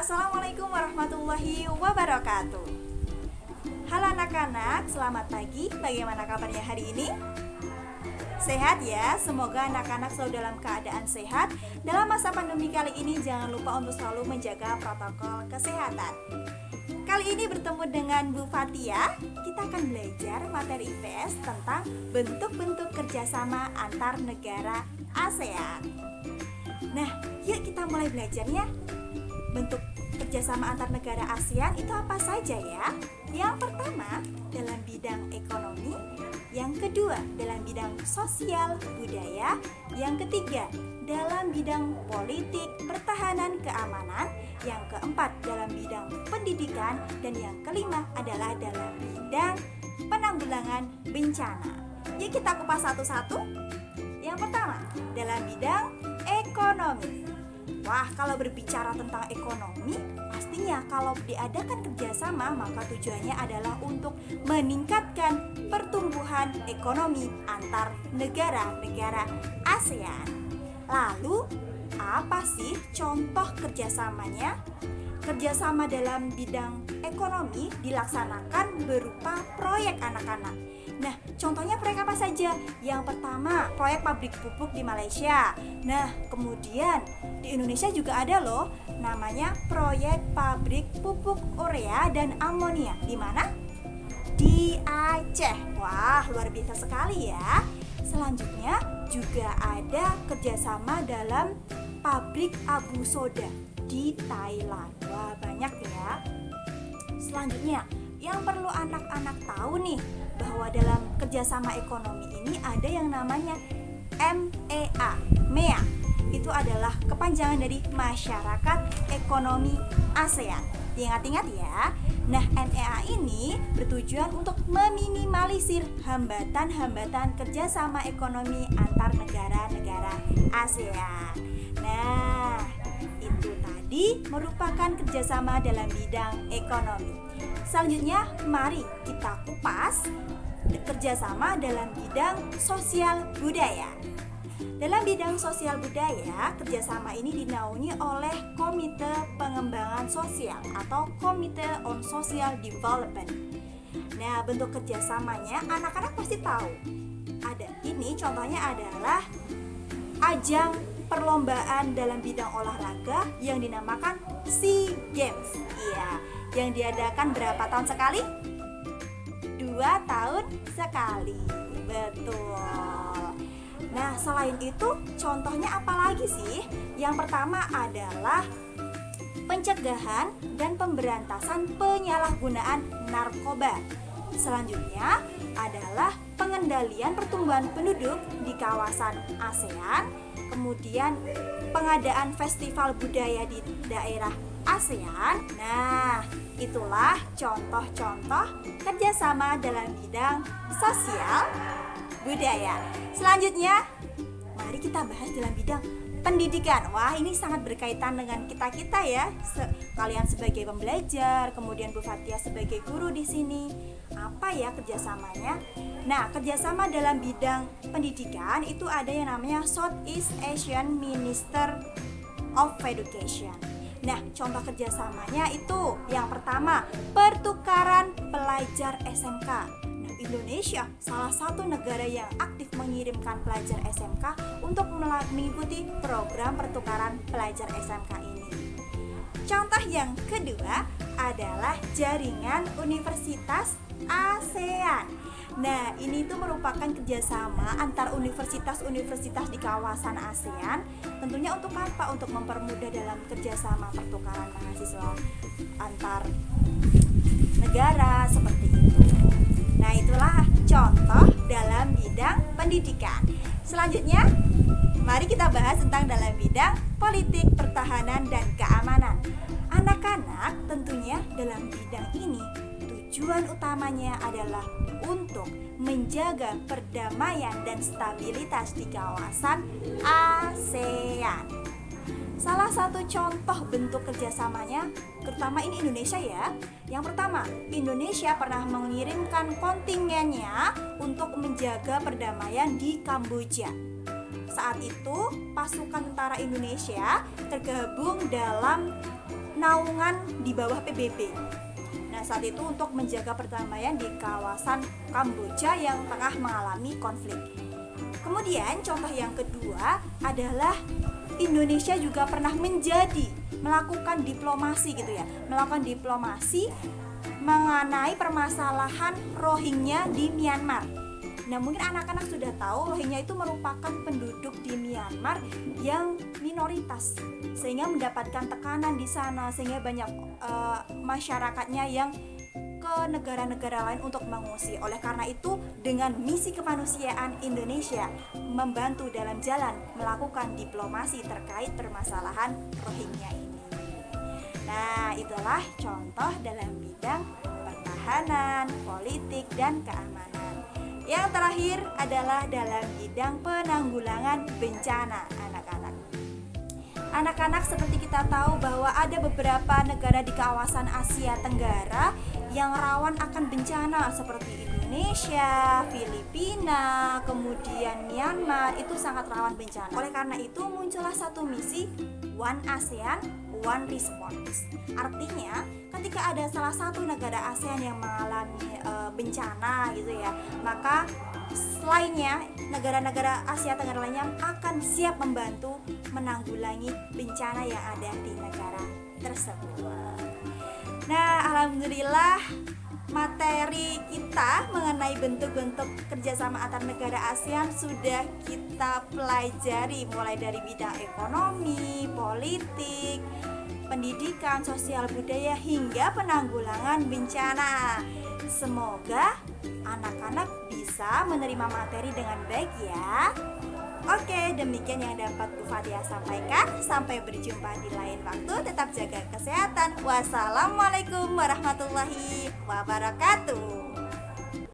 Assalamualaikum warahmatullahi wabarakatuh. Halo anak-anak, selamat pagi. Bagaimana kabarnya hari ini? Sehat ya, semoga anak-anak selalu dalam keadaan sehat. Dalam masa pandemi kali ini jangan lupa untuk selalu menjaga protokol kesehatan. Kali ini bertemu dengan Bu Fatia, kita akan belajar materi IPS tentang bentuk-bentuk kerjasama antar negara ASEAN. Nah, yuk kita mulai belajarnya. Bentuk kerjasama antar negara ASEAN itu apa saja ya? Yang pertama dalam bidang ekonomi, yang kedua dalam bidang sosial budaya, yang ketiga dalam bidang politik, pertahanan, keamanan, yang keempat dalam bidang pendidikan, dan yang kelima adalah dalam bidang penanggulangan bencana. Yuk kita kupas satu-satu. Yang pertama dalam bidang ekonomi. Wah, kalau berbicara tentang ekonomi, pastinya kalau diadakan kerjasama, maka tujuannya adalah untuk meningkatkan pertumbuhan ekonomi antar negara-negara ASEAN. Lalu, apa sih contoh kerjasamanya? Kerjasama dalam bidang ekonomi dilaksanakan berupa proyek anak-anak. Nah, contohnya proyek apa saja? Yang pertama, proyek pabrik pupuk di Malaysia. Nah, kemudian di Indonesia juga ada loh, namanya proyek pabrik pupuk urea dan amonia. Di mana? Di Aceh. Wah, luar biasa sekali ya. Selanjutnya juga ada kerjasama dalam pabrik abu soda di Thailand. Wah, banyak ya. Selanjutnya, yang perlu anak-anak tahu nih, bahwa dalam kerjasama ekonomi ini ada yang namanya MEA. Itu adalah kepanjangan dari Masyarakat Ekonomi ASEAN. Diingat-ingat ya. Nah, MEA ini bertujuan untuk meminimalisir hambatan-hambatan kerjasama ekonomi antar negara-negara ASEAN. Nah, itu tadi merupakan kerjasama dalam bidang ekonomi. Selanjutnya, mari kita kupas kerjasama dalam bidang sosial budaya. Dalam bidang sosial budaya, kerjasama ini dinaungi oleh Komite Pengembangan Sosial atau Komite on Social Development. Nah, bentuk kerjasamanya anak-anak pasti tahu. Ini contohnya adalah ajang perlombaan dalam bidang olahraga yang dinamakan SEA Games. Iya, yang diadakan berapa tahun sekali? 2 tahun sekali. Betul. Nah, selain itu contohnya apa lagi sih? Yang pertama adalah pencegahan dan pemberantasan penyalahgunaan narkoba. Selanjutnya adalah pengendalian pertumbuhan penduduk di kawasan ASEAN. Kemudian pengadaan festival budaya di daerah ASEAN. Nah, itulah contoh-contoh kerjasama dalam bidang sosial budaya. Selanjutnya, mari kita bahas dalam bidang pendidikan. Wah, ini sangat berkaitan dengan kita-kita ya. Kalian sebagai pembelajar, kemudian Bu Fatia sebagai guru di sini. Apa ya kerjasamanya? Nah, kerjasama dalam bidang pendidikan itu ada yang namanya Southeast Asian Minister of Education. Nah, contoh kerjasamanya itu yang pertama, pertukaran pelajar SMK. Nah, Indonesia salah satu negara yang aktif mengirimkan pelajar SMK untuk mengikuti program pertukaran pelajar SMK ini. Contoh yang kedua adalah jaringan Universitas ASEAN. Nah, ini tuh merupakan kerjasama antar universitas-universitas di kawasan ASEAN. Tentunya untuk apa? Untuk mempermudah dalam kerjasama pertukaran mahasiswa antar negara seperti itu. Nah, itulah contoh dalam bidang pendidikan. Selanjutnya, mari kita bahas tentang dalam bidang politik, pertahanan, dan keamanan. Anak-anak tentunya dalam bidang ini tujuan utamanya adalah untuk menjaga perdamaian dan stabilitas di kawasan ASEAN. Salah satu contoh bentuk kerjasamanya, terutama ini Indonesia ya. Yang pertama, Indonesia pernah mengirimkan kontingennya untuk menjaga perdamaian di Kamboja. Saat itu, pasukan tentara Indonesia tergabung dalam naungan di bawah PBB. Nah, saat itu untuk menjaga perdamaian di kawasan Kamboja yang tengah mengalami konflik. Kemudian contoh yang kedua adalah Indonesia juga pernah melakukan diplomasi gitu ya, melakukan diplomasi mengenai permasalahan Rohingya di Myanmar. Nah, mungkin anak-anak sudah tahu Rohingya itu merupakan penduduk di Myanmar yang minoritas, sehingga mendapatkan tekanan di sana, sehingga banyak masyarakatnya yang ke negara-negara lain untuk mengungsi. Oleh karena itu, dengan misi kemanusiaan Indonesia membantu dalam jalan melakukan diplomasi terkait permasalahan Rohingya ini. Nah, itulah contoh dalam bidang pertahanan, politik, dan keamanan. Yang terakhir adalah dalam bidang penanggulangan bencana, anak-anak. Anak-anak, seperti kita tahu bahwa ada beberapa negara di kawasan Asia Tenggara yang rawan akan bencana seperti Indonesia, Filipina, kemudian Myanmar, itu sangat rawan bencana. Oleh karena itu muncullah satu misi One ASEAN, One Response. Artinya ketika ada salah satu negara ASEAN yang mengalami bencana gitu ya, maka selainnya negara-negara Asia Tenggara lainnya akan siap membantu menanggulangi bencana yang ada di negara tersebut. Nah, alhamdulillah materi kita mengenai bentuk-bentuk kerjasama antar negara ASEAN sudah kita pelajari, mulai dari bidang ekonomi, politik, pendidikan, sosial budaya, hingga penanggulangan bencana. Semoga anak-anak bisa menerima materi dengan baik ya. Oke, demikian yang dapat Bu Fathia sampaikan. Sampai berjumpa di lain waktu. Tetap jaga kesehatan. Wassalamualaikum warahmatullahi wabarakatuh.